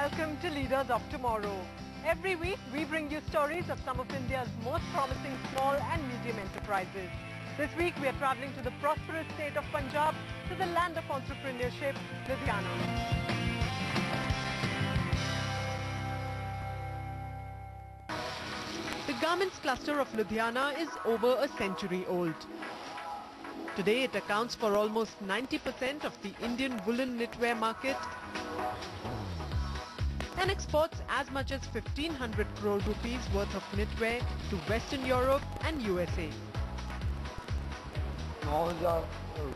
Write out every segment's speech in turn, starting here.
welcome to Leaders of Tomorrow. Every week we bring you stories of some of India's most promising small and medium enterprises. This week we are traveling to the prosperous state of Punjab, to the land of entrepreneurship, Ludhiana. The garments cluster of Ludhiana is over a century old. Today it accounts for almost 90% of the Indian woolen knitwear market and exports as much as 1500 crore rupees worth of knitwear to Western Europe and USA. 9,000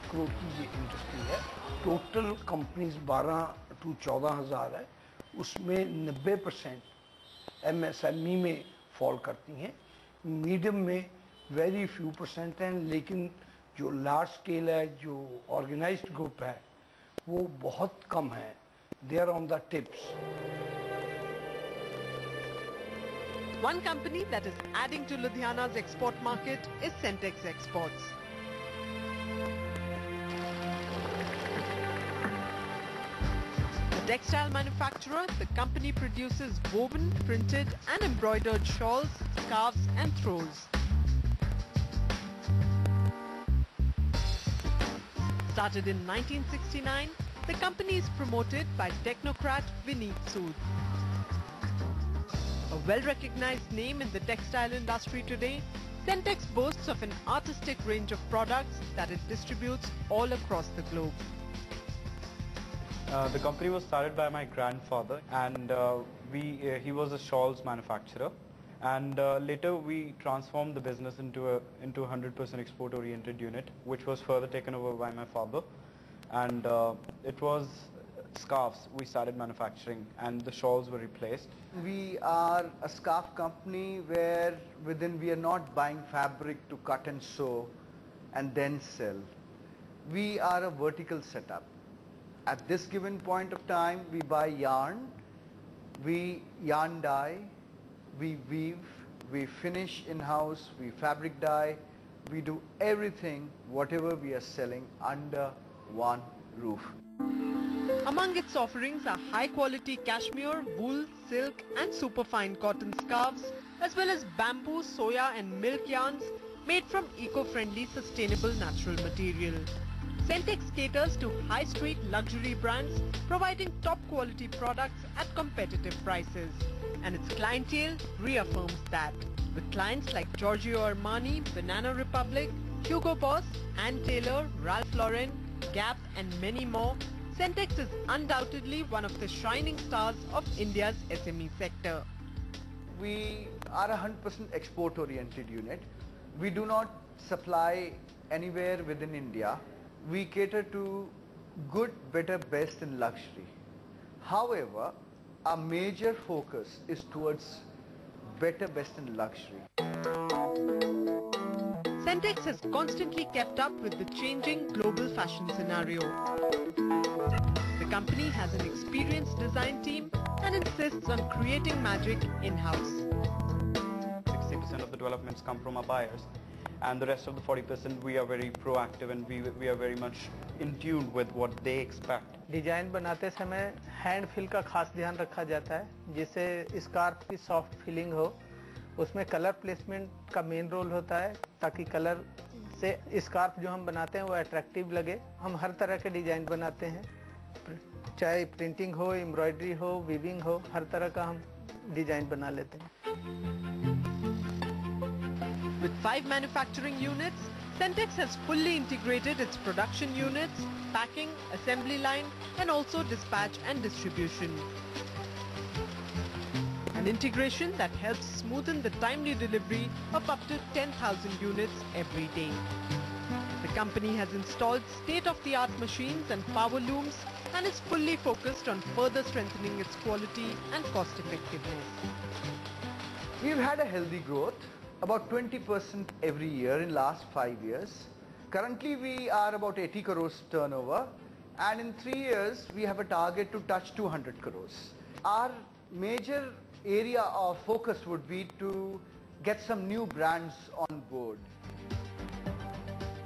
crore की ये industry है. Total companies 12 to 14,000 है. उसमें 90% MSME में fall करती हैं. Medium में very few percent हैं, लेकिन जो लार्ज स्केल है, जो ऑर्गेनाइज्ड ग्रुप है, वो बहुत कम है. They are on the tips. One company that is adding to Ludhiana's export market is Sentex Exports. A textile manufacturer, the company produces woven, printed and embroidered shawls, scarves and throws. Started in 1969, the company is promoted by technocrat Vineet Sood. A well-recognized name in the textile industry today, Sentex boasts of an artistic range of products that it distributes all across the globe. The company was started by my grandfather, and he was a shawls manufacturer. And later we transformed the business into a 100% export-oriented unit, which was further taken over by my father. And it was scarves we started manufacturing, and the shawls were replaced. We are a scarf company where within we are not buying fabric to cut and sew and then sell. We are a vertical setup. At this given point of time, we buy yarn, we yarn dye, we weave, we finish in-house, we fabric dye, we do everything, whatever we are selling, under one roof. Among its offerings are high-quality cashmere, wool, silk and superfine cotton scarves, as well as bamboo, soya and milk yarns made from eco-friendly, sustainable natural material. Sentex caters to high-street luxury brands, providing top-quality products at competitive prices. And its clientele reaffirms that, with clients like Giorgio Armani, Banana Republic, Hugo Boss, Ann Taylor, Ralph Lauren, Gap and many more, Sentex is undoubtedly one of the shining stars of India's SME sector. We are a 100% export-oriented unit. We do not supply anywhere within India. We cater to good, better, best and luxury. However, our major focus is towards better, best and luxury. Sentex has constantly kept up with the changing global fashion scenario. The company has an experienced design team and insists on creating magic in-house. 60% of the developments come from our buyers, and the rest of the 40% we are very proactive, and we are very much in tune with what they expect. Design बनाते समय hand feel का खास ध्यान रखा जाता है, जिससे scarf की सॉफ्ट फीलिंग हो. उसमें कलर प्लेसमेंट का मेन रोल होता है, ताकि कलर से स्कार्फ जो हम बनाते हैं वो अट्रैक्टिव लगे. हम हर तरह के डिजाइन बनाते हैं, चाहे प्रिंटिंग हो, एम्ब्रॉयडरी हो, वीविंग हो, हर तरह का हम डिजाइन बना लेते हैं. With 5 manufacturing units, Sentex has fully integrated its production units, packing, assembly line and also dispatch and distribution. An integration that helps smoothen the timely delivery of up to 10,000 units every day. The company has installed state-of-the-art machines and power looms and is fully focused on further strengthening its quality and cost effectiveness. We've had a healthy growth, about 20% every year in last 5 years. Currently we are about 80 crores turnover, and in 3 years we have a target to touch 200 crores. Our major area of focus would be to get some new brands on board.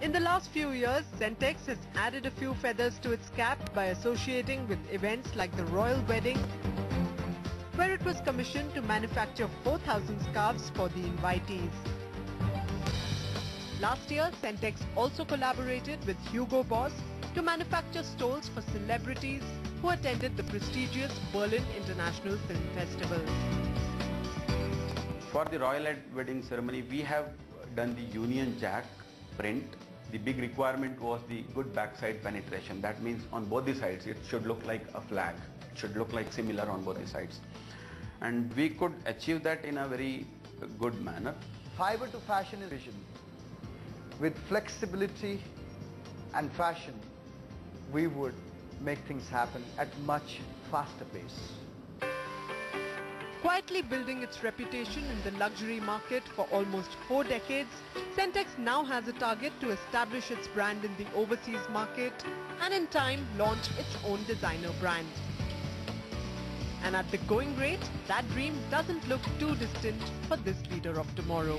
In the last few years, Sentex has added a few feathers to its cap by associating with events like the Royal Wedding, where it was commissioned to manufacture 4,000 scarves for the invitees. Last year, Centex also collaborated with Hugo Boss to manufacture stoles for celebrities who attended the prestigious Berlin International Film Festival. For the Royal Wedding Ceremony, we have done the Union Jack print. The big requirement was the good backside penetration. That means on both the sides, it should look like a flag. It should look like similar on both the sides. And we could achieve that in a very good manner. Fiber to fashion is vision. With flexibility and fashion, we would make things happen at much faster pace. Quietly building its reputation in the luxury market for almost 4 decades, Centex now has a target to establish its brand in the overseas market and in time launch its own designer brand. And at the going rate, that dream doesn't look too distant for this leader of tomorrow.